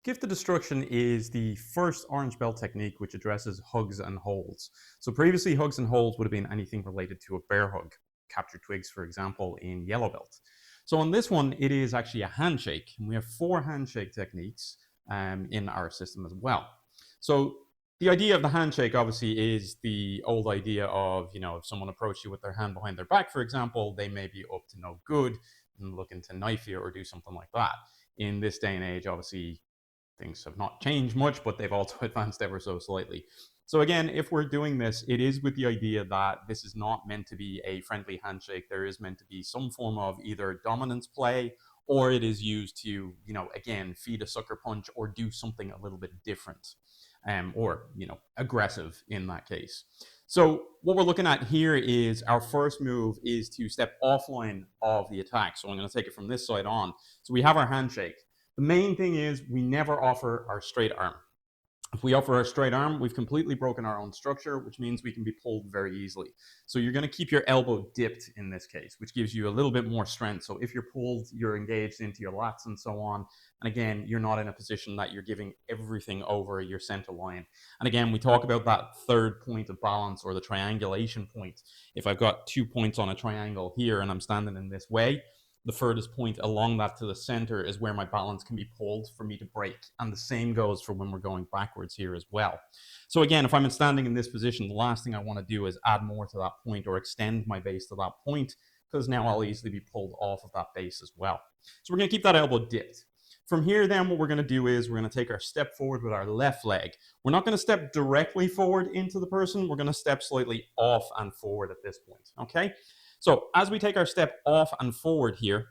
Gift of destruction is the first orange belt technique which addresses hugs and holds. So previously, hugs and holds would have been anything related to a bear hug, capture twigs, for example, in yellow belt. So on this one, it is actually a handshake, and we have four handshake techniques in our system as well. So the idea of the handshake obviously is the old idea of, if someone approached you with their hand behind their back, for example, they may be up to no good and looking to knife you or do something like that. In this day and age, obviously, things have not changed much, but they've also advanced ever so slightly. So again, if we're doing this, it is with the idea that this is not meant to be a friendly handshake. There is meant to be some form of either dominance play, or it is used to, again, feed a sucker punch or do something a little bit different, or aggressive in that case. So what we're looking at here is our first move is to step offline of the attack. So I'm going to take it from this side on. So we have our handshake. The main thing is we never offer our straight arm. If we offer our straight arm, we've completely broken our own structure, which means we can be pulled very easily. So you're going to keep your elbow dipped in this case, which gives you a little bit more strength. So if you're pulled, you're engaged into your lats and so on. And again, you're not in a position that you're giving everything over your center line. And again, we talk about that third point of balance, or the triangulation point. If I've got 2 points on a triangle here and I'm standing in this way, the furthest point along that to the center is where my balance can be pulled for me to break. And the same goes for when we're going backwards here as well. So again, if I'm standing in this position, the last thing I want to do is add more to that point or extend my base to that point, because now I'll easily be pulled off of that base as well. So we're going to keep that elbow dipped. From here, then, what we're going to do is we're going to take our step forward with our left leg. We're not going to step directly forward into the person. We're going to step slightly off and forward at this point, okay? So as we take our step off and forward here,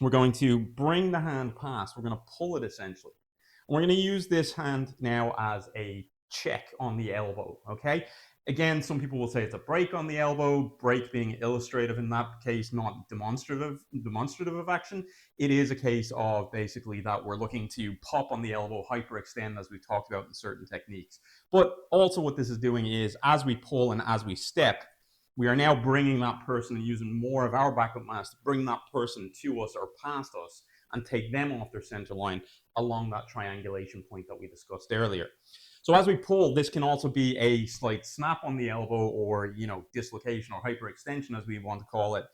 we're going to bring the hand past. We're going to pull it essentially. And we're going to use this hand now as a check on the elbow, okay? Again, some people will say it's a break on the elbow, break being illustrative in that case, not demonstrative of action. It is a case of basically that we're looking to pop on the elbow, hyperextend, as we've talked about in certain techniques. But also what this is doing is, as we pull and as we step, we are now bringing that person and using more of our backup mass to bring that person to us or past us and take them off their center line along that triangulation point that we discussed earlier. So as we pull, this can also be a slight snap on the elbow, or dislocation or hyperextension, as we want to call it,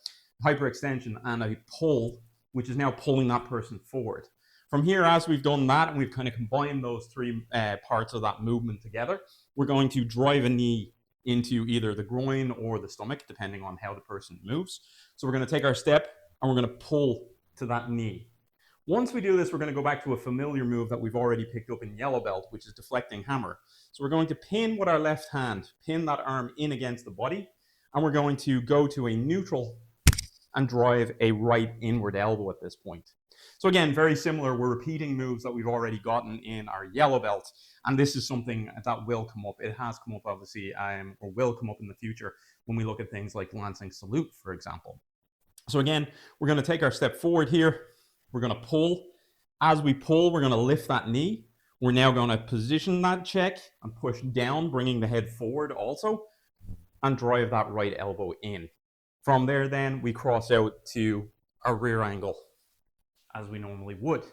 hyperextension, and a pull, which is now pulling that person forward. From here, as we've done that and we've kind of combined those three parts of that movement together, we're going to drive a knee into either the groin or the stomach, depending on how the person moves. So we're going to take our step and we're going to pull to that knee. Once we do this, we're going to go back to a familiar move that we've already picked up in yellow belt, which is deflecting hammer. So we're going to pin with our left hand, pin that arm in against the body, and we're going to go to a neutral and drive a right inward elbow at this point. So again, very similar. We're repeating moves that we've already gotten in our yellow belt, and this is something that will come up. It has come up, obviously, or will come up in the future when we look at things like lancing salute, for example. So again, we're going to take our step forward here. We're going to pull. As we pull, we're going to lift that knee. We're now going to position that check and push down, bringing the head forward also, and drive that right elbow in. From there, then, we cross out to our rear angle, as we normally would.